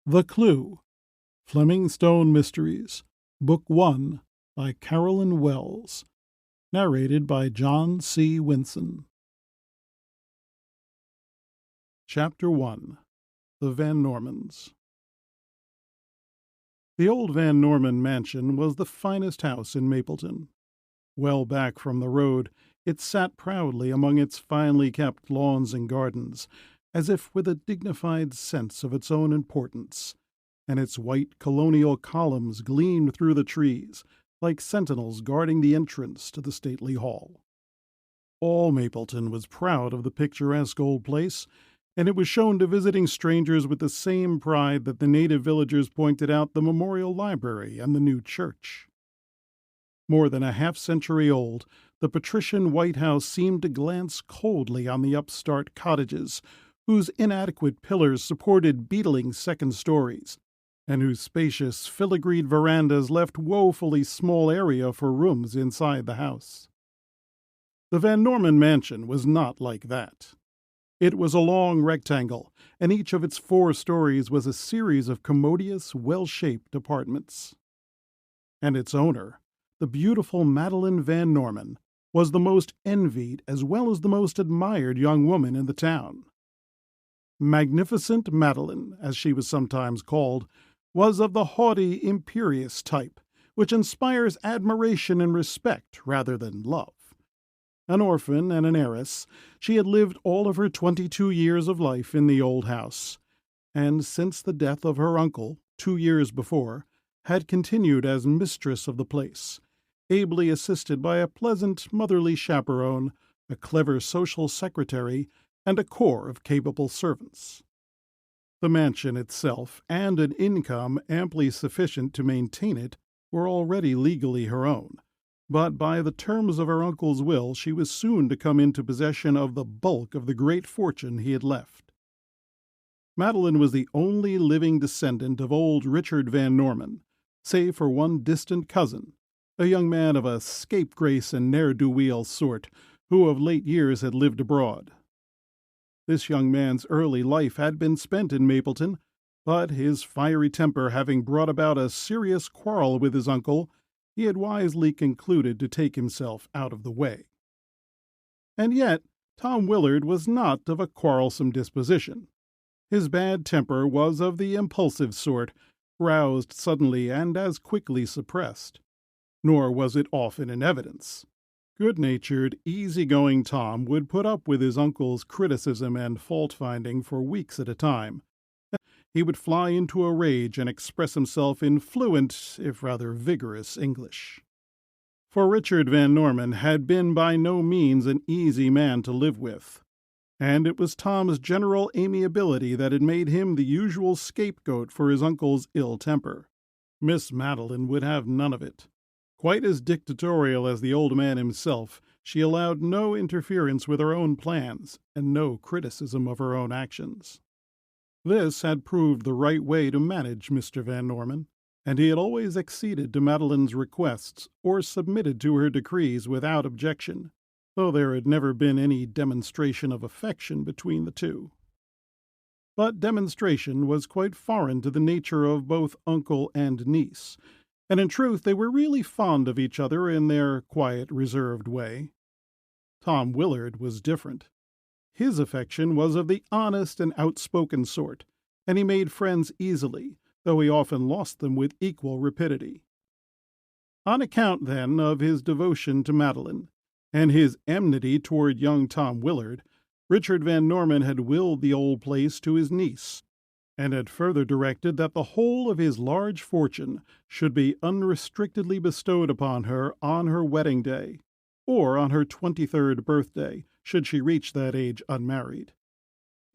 The Clue, Fleming Stone Mysteries, Book 1, by Carolyn Wells, narrated by John C. Winson. Chapter 1. The Van Normans. The old Van Norman mansion was the finest house in Mapleton. Well back from the road, it sat proudly among its finely kept lawns and gardens, as if with a dignified sense of its own importance, and its white colonial columns gleamed through the trees, like sentinels guarding the entrance to the stately hall. All Mapleton was proud of the picturesque old place, and it was shown to visiting strangers with the same pride that the native villagers pointed out the memorial library and the new church. More than a half-century old, the patrician White House seemed to glance coldly on the upstart cottages, whose inadequate pillars supported beetling second stories, and whose spacious filigreed verandas left woefully small area for rooms inside the house. The Van Norman mansion was not like that. It was a long rectangle, and each of its 4 stories was a series of commodious, well-shaped apartments. And its owner, the beautiful Madeleine Van Norman, was the most envied as well as the most admired young woman in the town. Magnificent Madeleine, as she was sometimes called, was of the haughty, imperious type, which inspires admiration and respect rather than love. An orphan and an heiress, she had lived all of her 22 years of life in the old house, and since the death of her uncle, 2 years before, had continued as mistress of the place, ably assisted by a pleasant, motherly chaperone, a clever social secretary, and a corps of capable servants. The mansion itself, and an income amply sufficient to maintain it, were already legally her own, but by the terms of her uncle's will she was soon to come into possession of the bulk of the great fortune he had left. Madeleine was the only living descendant of old Richard Van Norman, save for one distant cousin, a young man of a scapegrace and ne'er-do-weel sort, who of late years had lived abroad. This young man's early life had been spent in Mapleton, but his fiery temper having brought about a serious quarrel with his uncle, he had wisely concluded to take himself out of the way. And yet Tom Willard was not of a quarrelsome disposition. His bad temper was of the impulsive sort, roused suddenly and as quickly suppressed. Nor was it often in evidence. Good-natured, easy-going Tom would put up with his uncle's criticism and fault-finding for weeks at a time. He would fly into a rage and express himself in fluent, if rather vigorous, English. For Richard Van Norman had been by no means an easy man to live with, and it was Tom's general amiability that had made him the usual scapegoat for his uncle's ill temper. Miss Madeleine would have none of it. Quite as dictatorial as the old man himself, she allowed no interference with her own plans and no criticism of her own actions. This had proved the right way to manage Mr. Van Norman, and he had always acceded to Madeleine's requests or submitted to her decrees without objection, though there had never been any demonstration of affection between the two. But demonstration was quite foreign to the nature of both uncle and niece, and in truth they were really fond of each other in their quiet, reserved way. Tom Willard was different. His affection was of the honest and outspoken sort, and he made friends easily, though he often lost them with equal rapidity. On account, then, of his devotion to Madeleine, and his enmity toward young Tom Willard, Richard Van Norman had willed the old place to his niece, and had further directed that the whole of his large fortune should be unrestrictedly bestowed upon her on her wedding day, or on her 23rd birthday, should she reach that age unmarried.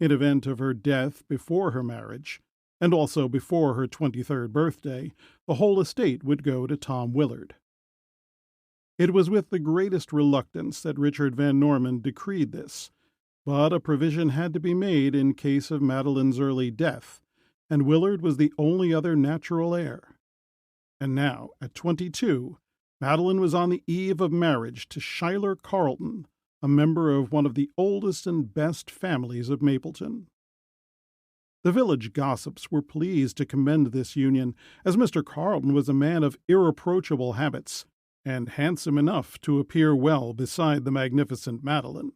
In event of her death before her marriage, and also before her 23rd birthday, the whole estate would go to Tom Willard. It was with the greatest reluctance that Richard Van Norman decreed this, but a provision had to be made in case of Madeleine's early death, and Willard was the only other natural heir. And now, at 22, Madeleine was on the eve of marriage to Schuyler Carleton, a member of one of the oldest and best families of Mapleton. The village gossips were pleased to commend this union, as Mr. Carleton was a man of irreproachable habits, and handsome enough to appear well beside the magnificent Madeleine.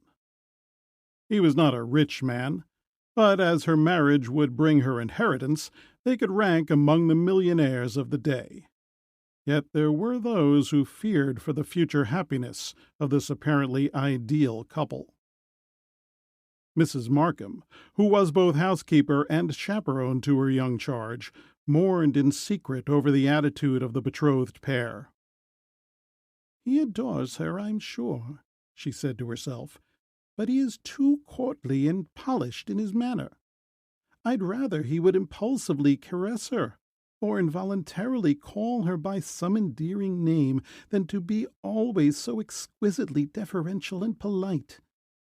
He was not a rich man, but as her marriage would bring her inheritance, they could rank among the millionaires of the day. Yet there were those who feared for the future happiness of this apparently ideal couple. Mrs. Markham, who was both housekeeper and chaperone to her young charge, mourned in secret over the attitude of the betrothed pair. "He adores her, I'm sure," she said to herself, "but he is too courtly and polished in his manner. I'd rather he would impulsively caress her, or involuntarily call her by some endearing name, than to be always so exquisitely deferential and polite.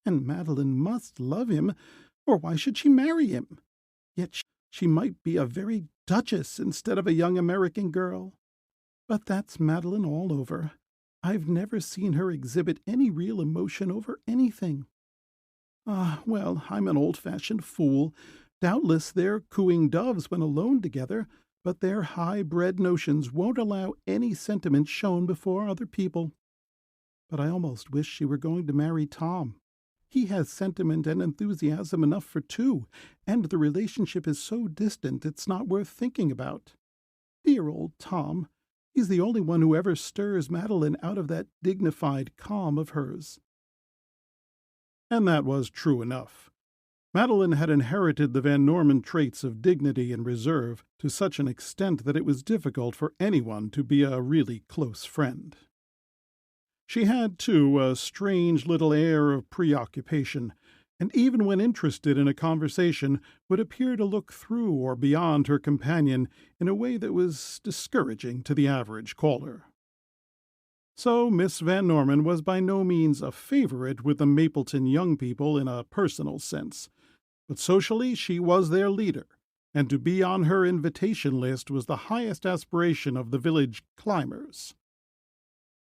And Madeleine must love him, or why should she marry him? Yet she might be a very duchess instead of a young American girl. But that's Madeleine all over. I've never seen her exhibit any real emotion over anything. Ah, well, I'm an old-fashioned fool. Doubtless they're cooing doves when alone together, but their high-bred notions won't allow any sentiment shown before other people. But I almost wish she were going to marry Tom. He has sentiment and enthusiasm enough for two, and the relationship is so distant it's not worth thinking about. Dear old Tom! He's the only one who ever stirs Madeleine out of that dignified calm of hers." And that was true enough. Madeleine had inherited the Van Norman traits of dignity and reserve to such an extent that it was difficult for anyone to be a really close friend. She had, too, a strange little air of preoccupation, and even when interested in a conversation would appear to look through or beyond her companion in a way that was discouraging to the average caller. So Miss Van Norman was by no means a favorite with the Mapleton young people in a personal sense, but socially she was their leader, and to be on her invitation list was the highest aspiration of the village climbers.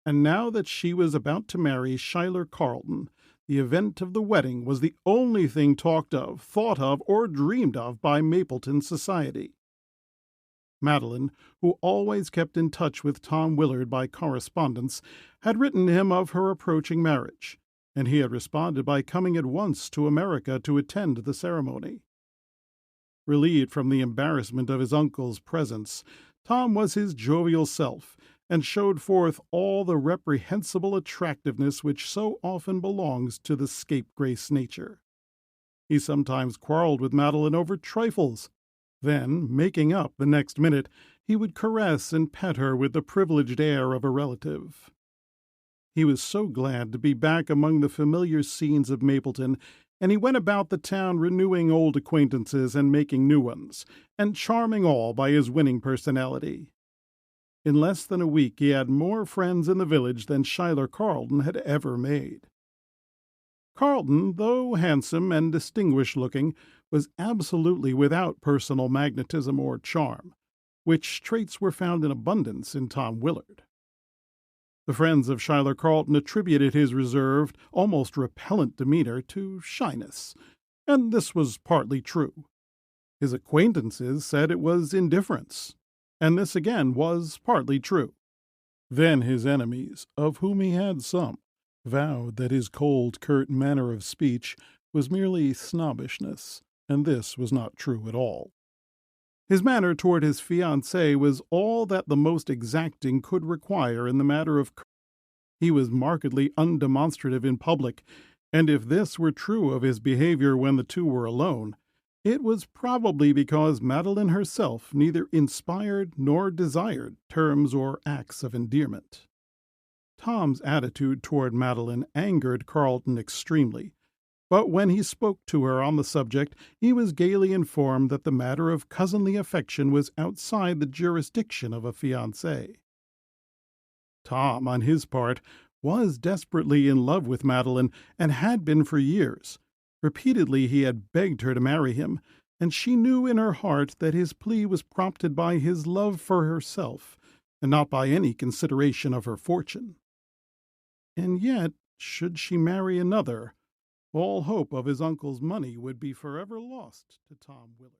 And now that she was about to marry Schuyler Carleton, the event of the wedding was the only thing talked of, thought of, or dreamed of by Mapleton society. Madeleine, who always kept in touch with Tom Willard by correspondence, had written him of her approaching marriage, and he had responded by coming at once to America to attend the ceremony. Relieved from the embarrassment of his uncle's presence, Tom was his jovial self, and showed forth all the reprehensible attractiveness which so often belongs to the scapegrace nature. He sometimes quarreled with Madeleine over trifles. Then, making up the next minute, he would caress and pet her with the privileged air of a relative. He was so glad to be back among the familiar scenes of Mapleton, and he went about the town renewing old acquaintances and making new ones, and charming all by his winning personality. In less than a week he had more friends in the village than Schuyler Carleton had ever made. Carleton, though handsome and distinguished-looking, was absolutely without personal magnetism or charm, which traits were found in abundance in Tom Willard. The friends of Schuyler Carleton attributed his reserved, almost repellent demeanor to shyness, and this was partly true. His acquaintances said it was indifference, and this again was partly true. Then his enemies, of whom he had some, vowed that his cold, curt manner of speech was merely snobbishness, and this was not true at all. His manner toward his fiancée was all that the most exacting could require in the matter of courtesy. He was markedly undemonstrative in public, and if this were true of his behavior when the two were alone, it was probably because Madeleine herself neither inspired nor desired terms or acts of endearment. Tom's attitude toward Madeleine angered Carleton extremely, but when he spoke to her on the subject, he was gaily informed that the matter of cousinly affection was outside the jurisdiction of a fiancé. Tom, on his part, was desperately in love with Madeleine, and had been for years. Repeatedly he had begged her to marry him, and she knew in her heart that his plea was prompted by his love for herself, and not by any consideration of her fortune. And yet, should she marry another, all hope of his uncle's money would be forever lost to Tom Willard.